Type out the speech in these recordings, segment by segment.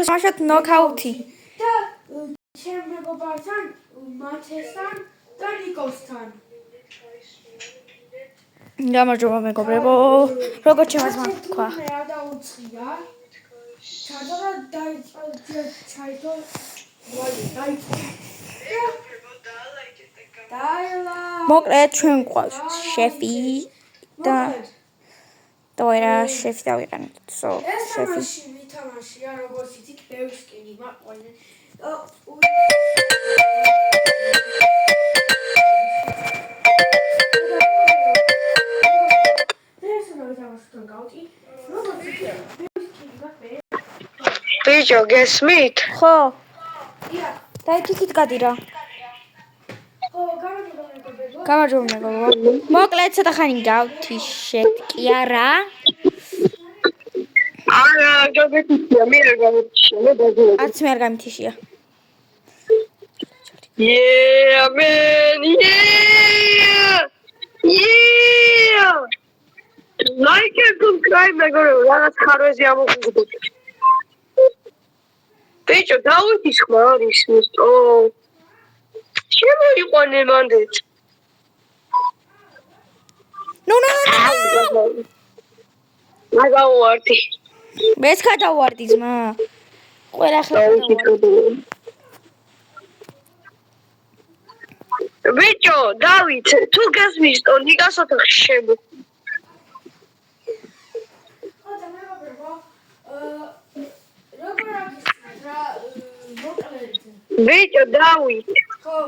მაშად ნოკაუთი. და ჩემ მეგობართან, მათესთან და ნიკოსთან. გამარჯობა მეგობრებო. როგორ ჩემასმა თქვა? მე არ დაუწყია. ჩადა და დაიწყო. მოკლედ ჩვენ გვყავს შეფი და დავერა შეფი დავიყენეთ. შეფი ვითამაშია როგორც იცით ბევრი სკინი მაყვენ. ბიჭო, გესმით? ხო. და იქით გადი რა. გამარჯობა მეგობრებო. მოკლედ ცოტა ხანი გავთი შეტკი არა. არა, გამეთიშია, მე არ გამეთიშია, მე დაძინე. არც მე არ გამეთიშია. Yeah, man, yeah! Yeah! Like and subscribe, მეგობრებო, რაღაც ხარვეზი ამოგვიგდოთ. ბიჭო, დავითის ხმა არის მისტო. შემოიყვანე მანდეც. ნუ. მაგავარდი. მეც გადავარდი ძმა. ყველა ხელ გადავარდი. ბიჭო, დავით, თუ გესმისტო, ნიკასოთ ხშემო. ხოდა მეგობრებო, როგორ აღიქნა რა მოკლედ. ბიჭო, დავით. ხო.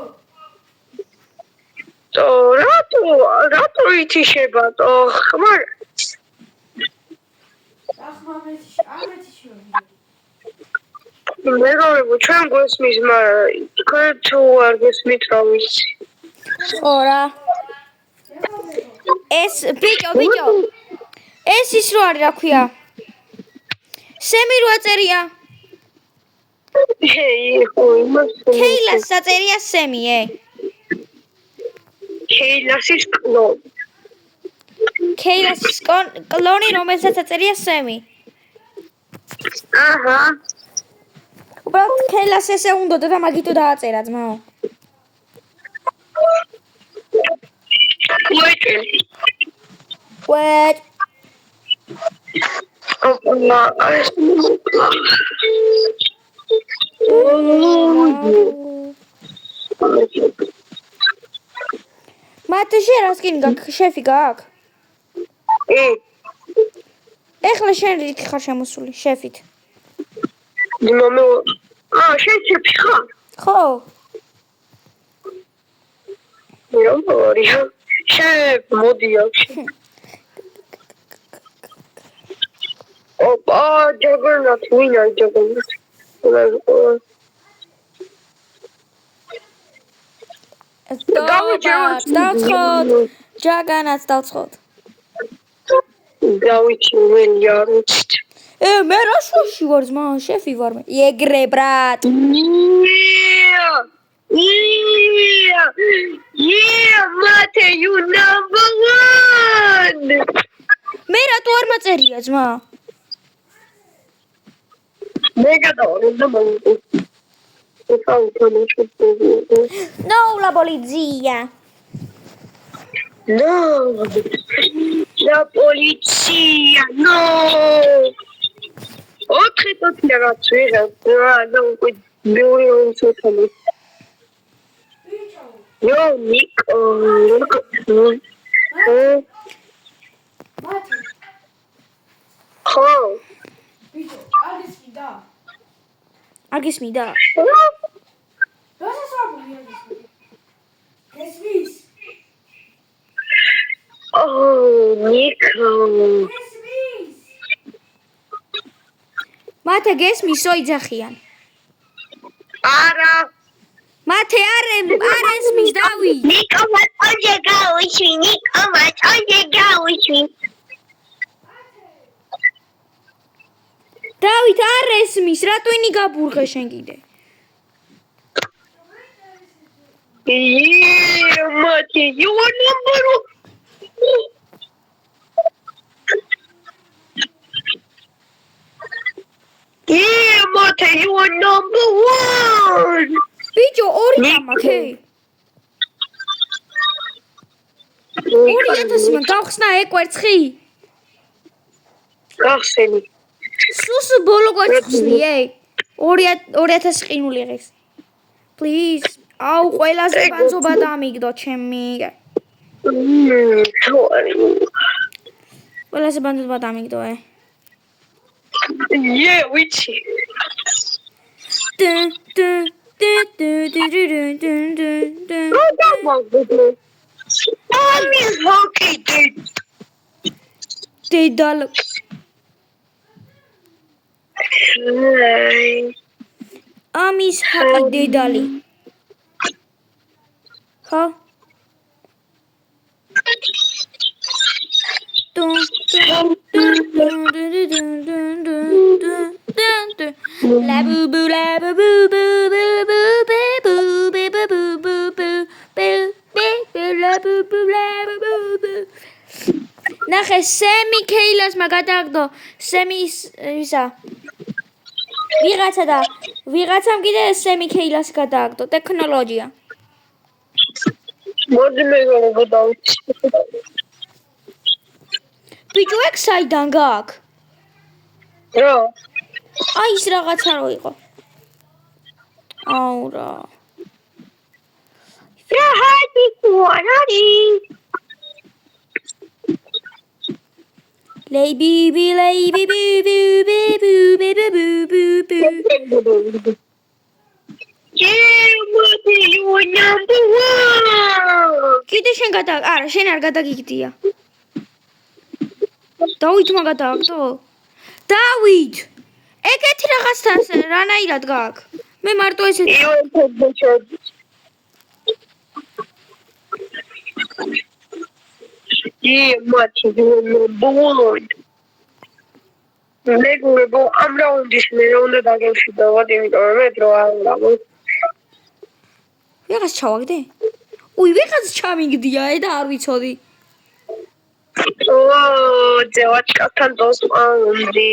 რატო ითიშება თო ხმარ? მეგობრებო, ჩვენ გვესმის, მაგრამ თქვენ თუ არ გესმით რა ვიცი. ხო რა. ეს ბიჭო. ეს ის რო არის რა ქვია? სემი რო აწერია. ხო, იმას. ქეილას აწერია სემი, ქეილასის კლონი. ქეილასის კლონი, რომელსაც აწერია სემი. აჰა. უბრალოდ ქეილას ესე უნდოდა და მაგითო დააწერა ძმაო. ვეთ. ოპლა, ეს მოკლა. მათე შენ რა სკინი გაქვს? შეფი გაქვს? ეხლა შენ რით ხარ შემოსული შეფით? შენ შეფი ხარ? ხო. როგორი? შეფ, მოდი აქ. ოპა, ჯაგერნათ, ვინ არის ჯაგერნათ? დავცხოთ. ჯაგანაც დავცხოთ. დავიჩი ველი არ ვიცით. მე რა შუაში ვარ ძმა, შეფი ვარ მე. ეგრე ბრატ. Yeah, mate, you number one. მე რატო არ მაწერია ძმა? მე გადავარ და მომწე. No, la polizia. No, la polizia, no. Tot ragazzi, non devo insultare. Io Nico. აგისმიდა. Nico. მათე გესმისო იძახიან. არა. მათე არ ესმის დავით. Nico, ოჯე გავიშვი, დავით არ ესმის, რატო ინი გაბურღე შენ კიდე? Mate, you are number one. Mate, you are number 1. ბიჭო, 2 დამაქე. 2000-მა გავხსნა ეკვერცხი. გახსენი. სუს ბოლო კვერცხი, ე. 2000 ყინული ღირს. Please. აუ, ყველაზე ბანძობა დამიგდო ჩემი. Sorry. ყველაზე ბანძობა დამიგდო, ე. Yeah, ვიცი. ამის ჰოკი დედალ. ამის ჰაკი დედალი. ხო? ნახე სემი ქეილას მაგადაგდო სემის ისა ვიღაცა და ვიღაცამ კიდე სემი ქეილას გადააგდო ტექნოლოგია მოდი მეგობრებო დავიცი ბიჭო ეგ საიდან გაქვს რა აი ის რაღაცა რო იყო აუ რა ჰაი ვარარი Lady bee, lady boo boo boo boo boo boo boo boo. Yeah, მოდი number 1. კიდე შენ არა, შენ არ გადაგიგდია. დავით მაგადააგდო? დავით! ეგეთი რაღაცთან რანაირად გაქვს? მე მარტო ესეთი Yeah, მოდი number 1. მეგობრებო, ამ რაუნდის მე უნდა დაგემშვიდობოთ, იმიტომ რომ მე დრო არ ვამბობ. ვიღაც ჩავაგდე? უი, ვიღაც ჩამიგდია, და არ ვიცოდი. ძევაჩკასთან დოს მანდი.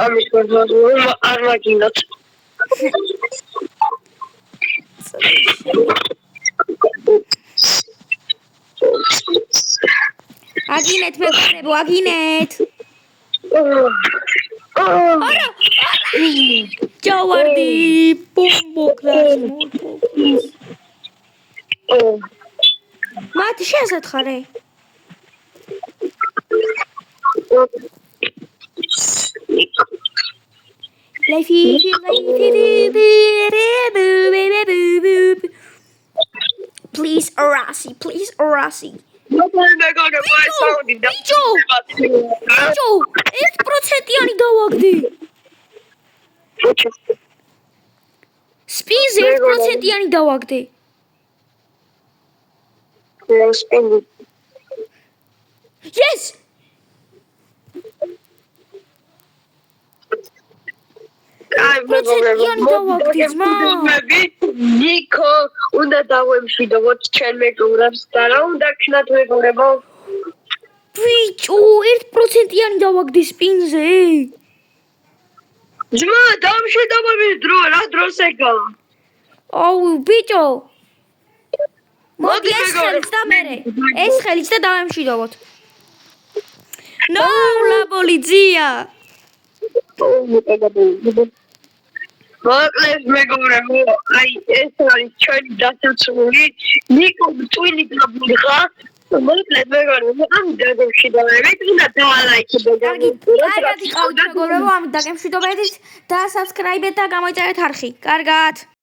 ამის გზაზე არ მაგინოთ. აგინეთ მეგობრებო, აგინეთ. არა! ჯავარდი, ბომბოკლას მორფოკლას. მათი შესათხარე. Please, Arasi, please, Arasi. Bicho! 1%-იანი დავაგდე. Spins 1%-იანი დავაგდე. Yes! ნიკო, უნდა დავემშვიდობოთ ჩვენ მეგობრებს და რა უნდა ქნათ მეგობრებო? ბიჭო, 1%-იანი დავაგდე სპინზე. ძმა, დამშვიდობების დრო, რა დროს ეგა? აუ, ბიჭო. მოდი ეს ხელით და მერე. ეს ხელით და დავემშვიდობოთ. ნო, ლაბოლიძია. მოკლედ მეგობრებო, აი ეს არის ჩვენი დასაცული ნიკო ტვინი გაბულღა მოკლედ მეგობრებო, ამ დაგემშვიდობებით უნდა დაალაიქებოთ. კარგად იყავით მეგობრებო, ამ დაგემშვიდობებით და subscribe-ეთ და გამოიწერეთ არხი. კარგად.